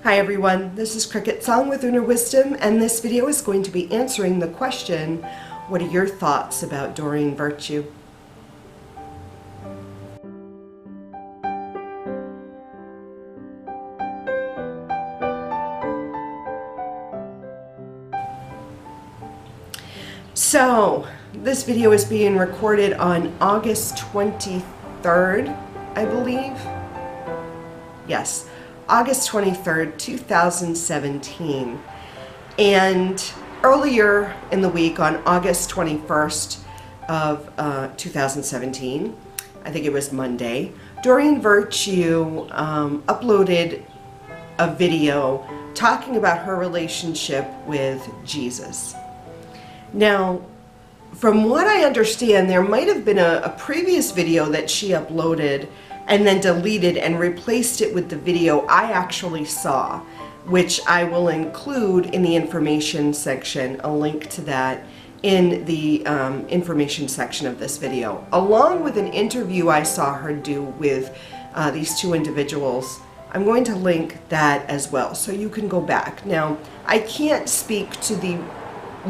Hi everyone, this is CricketSong with Inner Wisdom, and this video is going to be answering the question, what are your thoughts about Doreen Virtue? So, this video is being recorded on August 23rd, I believe. Yes. August 23rd, 2017. And earlier in the week, on August 21st of 2017, I think it was Monday, Doreen Virtue uploaded a video talking about her relationship with Jesus. Now, from what I understand, there might have been a previous video that she uploaded and then deleted and replaced it with the video I actually saw, which I will include in the information section, a link to that in the information section of this video, along with an interview I saw her do with these two individuals. I'm going to link that as well, so you can go back. Now, I can't speak to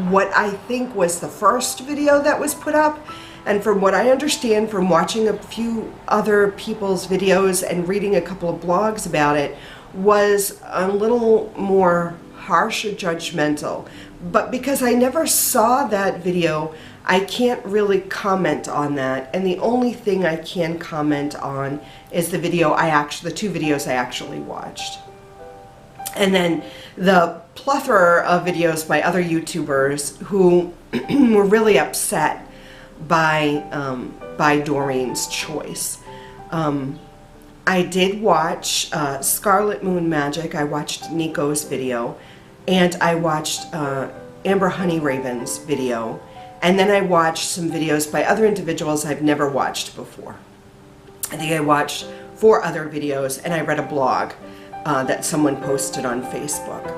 what I think was the first video that was put up, and from what I understand from watching a few other people's videos and reading a couple of blogs about it, was a little more harsh or judgmental. But because I never saw that video, I can't really comment on that, and the only thing I can comment on is the two videos I actually watched. And then the plethora of videos by other YouTubers who were really upset by Doreen's choice. I did watch Scarlet Moon Magic. I watched Nico's video, and I watched Amber Honey Raven's video, and then I watched some videos by other individuals I've never watched before. I think I watched 4 other videos, and I read a blog that someone posted on Facebook.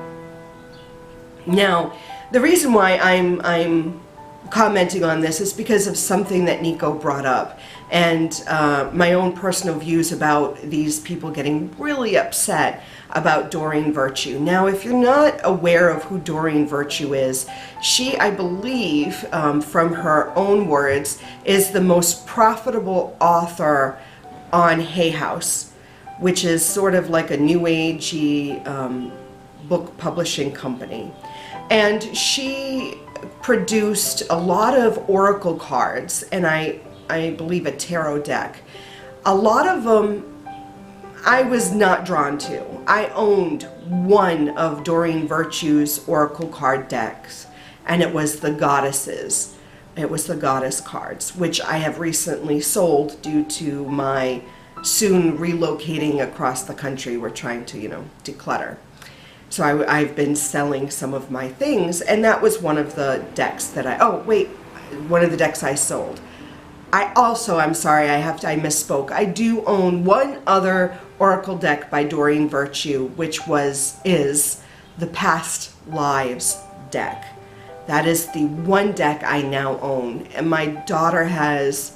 Now, the reason why I'm commenting on this is because of something that Nico brought up, and my own personal views about these people getting really upset about Doreen Virtue. Now, if you're not aware of who Doreen Virtue is, she, I believe, from her own words, is the most profitable author on Hay House, which is sort of like a new agey book publishing company. And she produced a lot of oracle cards, and I believe a tarot deck. A lot of them I was not drawn to. I owned one of Doreen Virtue's oracle card decks, and it was the Goddesses. It was the Goddess cards, which I have recently sold due to my soon relocating across the country. We're trying to, declutter. So I've been selling some of my things, and that was one of the decks that one of the decks I sold. I'm sorry, I misspoke. I do own one other oracle deck by Doreen Virtue, which is the Past Lives deck. That is the one deck I now own, and my daughter has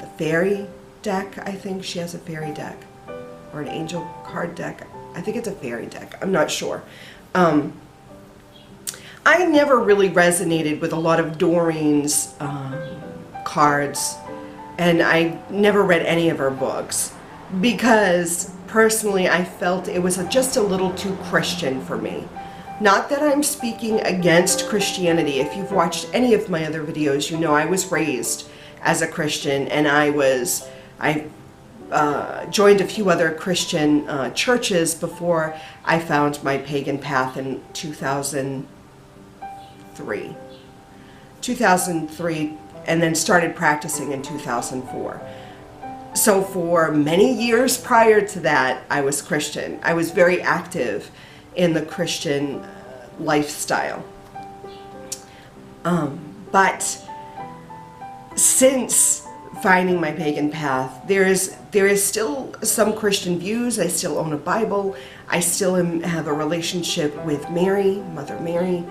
the fairy deck. I think she has a fairy deck, or an angel card deck. I think it's a fairy deck. I'm not sure. I never really resonated with a lot of Doreen's cards, and I never read any of her books because personally I felt it was just a little too Christian for me. Not that I'm speaking against Christianity. If you've watched any of my other videos, you know I was raised as a Christian, and I joined a few other Christian churches before I found my pagan path in 2003, and then started practicing in 2004. So for many years prior to that, I was Christian. I was very active in the Christian lifestyle. But since finding my pagan path, there is still some Christian views. I still own a Bible. I still have a relationship with Mary, Mother Mary.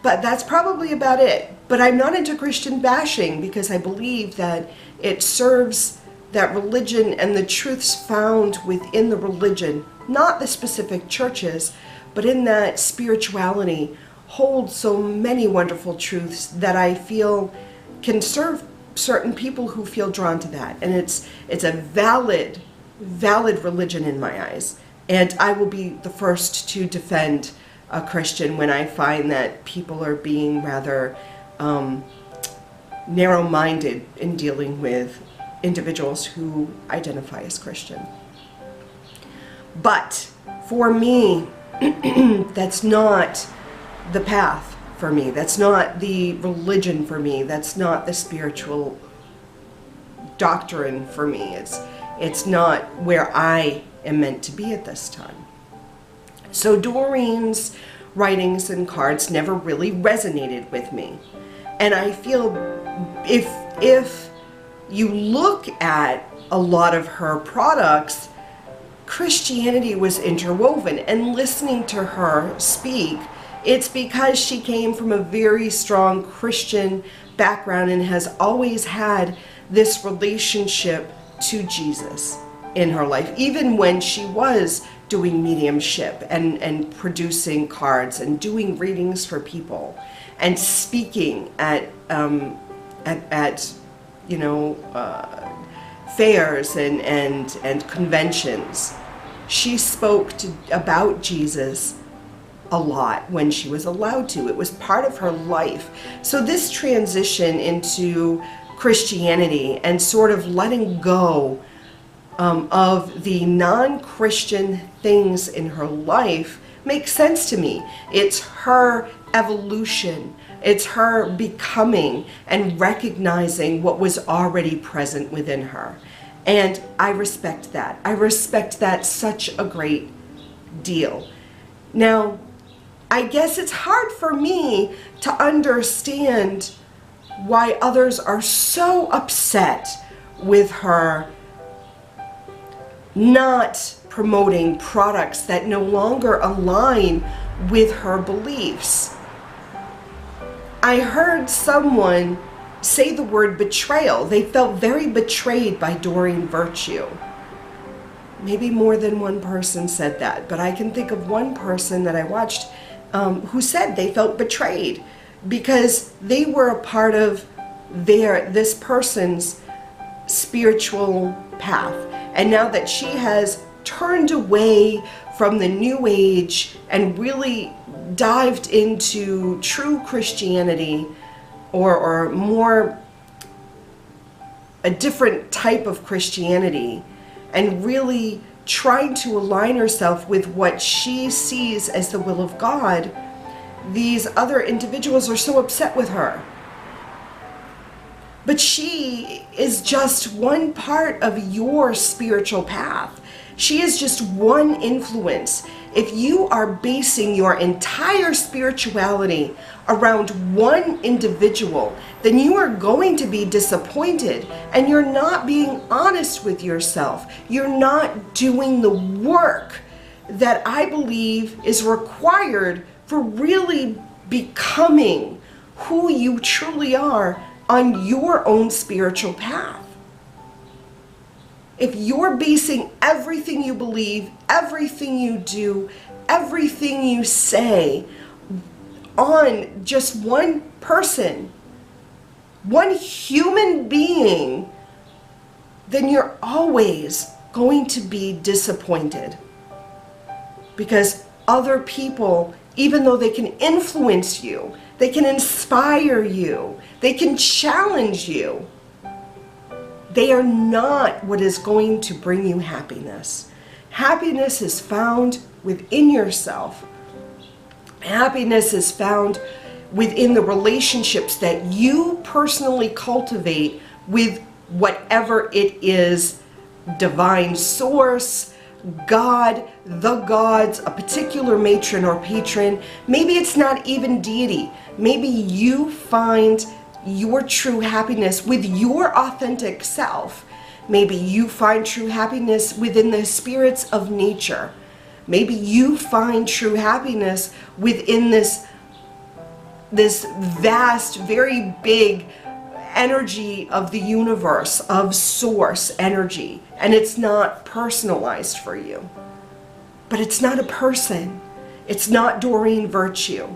But that's probably about it. But I'm not into Christian bashing because I believe that it serves that religion and the truths found within the religion, not the specific churches, but in that spirituality, hold so many wonderful truths that I feel can serve certain people who feel drawn to that. And it's a valid religion in my eyes. And I will be the first to defend a Christian when I find that people are being rather narrow-minded in dealing with individuals who identify as Christian. But for me, that's not the path for me. That's not the religion for me. That's not the spiritual doctrine for me. It's not where I am meant to be at this time. So Doreen's writings and cards never really resonated with me. And I feel if you look at a lot of her products, Christianity was interwoven. And listening to her speak, it's because she came from a very strong Christian background and has always had this relationship to Jesus in her life, even when she was doing mediumship and producing cards and doing readings for people and speaking at fairs and conventions. She spoke about Jesus a lot when she was allowed to. It was part of her life. So this transition into Christianity and sort of letting go of the non-Christian things in her life makes sense to me. It's her evolution. It's her becoming and recognizing what was already present within her. And I respect that. I respect that such a great deal. Now, I guess it's hard for me to understand why others are so upset with her not promoting products that no longer align with her beliefs. I heard someone say the word betrayal. They felt very betrayed by Doreen Virtue. Maybe more than one person said that, but I can think of one person that I watched who said they felt betrayed because they were a part of this person's spiritual path. And now that she has turned away from the New Age and really dived into true Christianity, or more a different type of Christianity, and really trying to align herself with what she sees as the will of God, these other individuals are so upset with her. But she is just one part of your spiritual path. She is just one influence. If you are basing your entire spirituality around one individual, then you are going to be disappointed, and you're not being honest with yourself. You're not doing the work that I believe is required for really becoming who you truly are on your own spiritual path. If you're basing everything you believe, everything you do, everything you say on just one person, one human being, then you're always going to be disappointed. Because other people, even though they can influence you, they can inspire you, they can challenge you, they are not what is going to bring you happiness. Happiness is found within yourself. Happiness is found within the relationships that you personally cultivate with whatever it is, divine source, God, the gods, a particular matron or patron. Maybe it's not even deity. Maybe you find your true happiness with your authentic self. Maybe you find true happiness within the spirits of nature. Maybe you find true happiness within this vast, very big energy of the universe, of source energy, and it's not personalized for you. But it's not a person. It's not Doreen Virtue.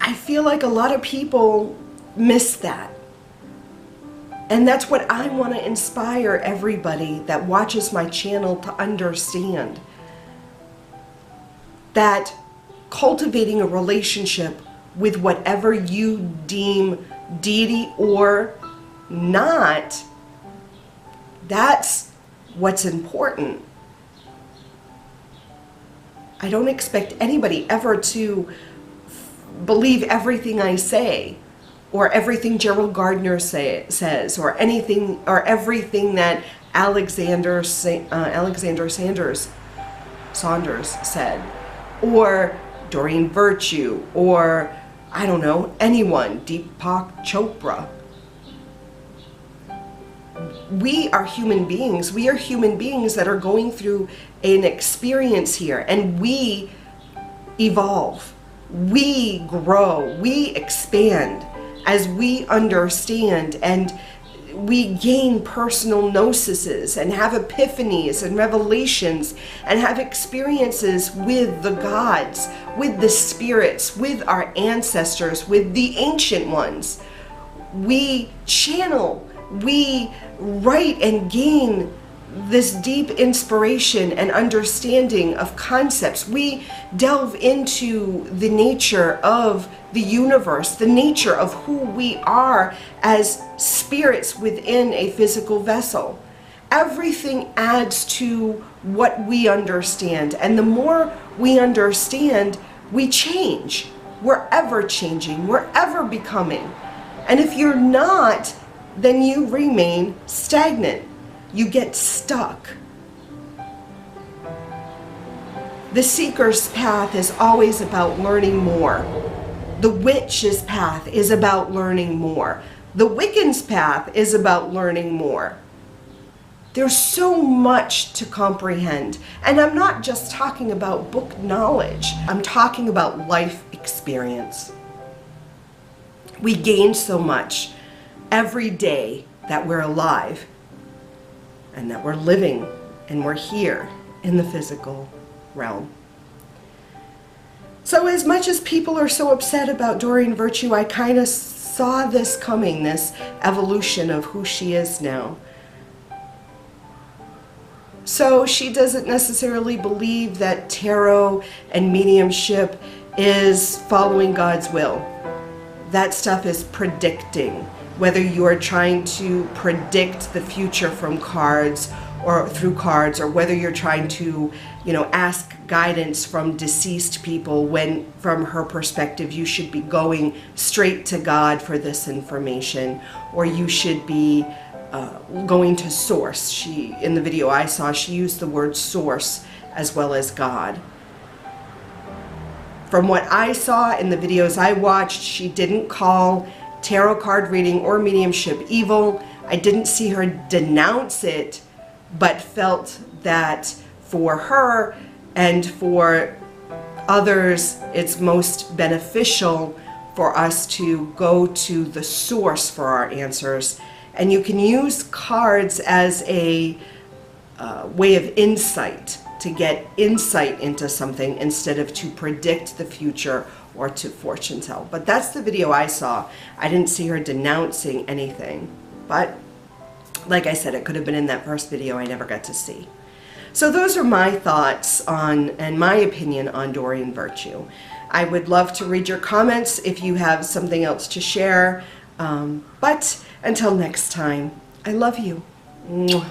I feel like a lot of people miss that. And that's what I want to inspire everybody that watches my channel to understand. That cultivating a relationship with whatever you deem deity or not, that's what's important. I don't expect anybody ever to believe everything I say, or everything Gerald Gardner says, or anything, or everything that Alexander Saunders said, or Doreen Virtue, or I don't know, anyone, Deepak Chopra. We are human beings. We are human beings that are going through an experience here, and we evolve, we grow, we expand as we understand, and we gain personal gnosis and have epiphanies and revelations and have experiences with the gods, with the spirits, with our ancestors, with the ancient ones. We channel, we write and gain this deep inspiration and understanding of concepts. We delve into the nature of the universe, the nature of who we are as spirits within a physical vessel. Everything adds to what we understand, and the more we understand, we change. We're ever changing, we're ever becoming. And if you're not, then you remain stagnant. You get stuck. The seeker's path is always about learning more. The witch's path is about learning more. The Wiccan's path is about learning more. There's so much to comprehend. And I'm not just talking about book knowledge. I'm talking about life experience. We gain so much every day that we're alive, and that we're living, and we're here in the physical realm. So as much as people are so upset about Doreen Virtue, I kind of saw this coming, this evolution of who she is now. So she doesn't necessarily believe that tarot and mediumship is following God's will. That stuff is predicting. Whether you are trying to predict the future from cards or through cards, or whether you're trying to, ask guidance from deceased people, when from her perspective you should be going straight to God for this information, or you should be going to source. In the video I saw, she used the word source as well as God. From what I saw in the videos I watched, she didn't call tarot card reading or mediumship evil. I didn't see her denounce it, but felt that for her and for others, it's most beneficial for us to go to the source for our answers. And you can use cards as a way of insight, to get insight into something instead of to predict the future or to fortune tell. But that's the video I saw. I didn't see her denouncing anything. But like I said, it could have been in that first video I never got to see. So those are my thoughts on, and my opinion on Doreen Virtue. I would love to read your comments if you have something else to share. But until next time, I love you. Mwah.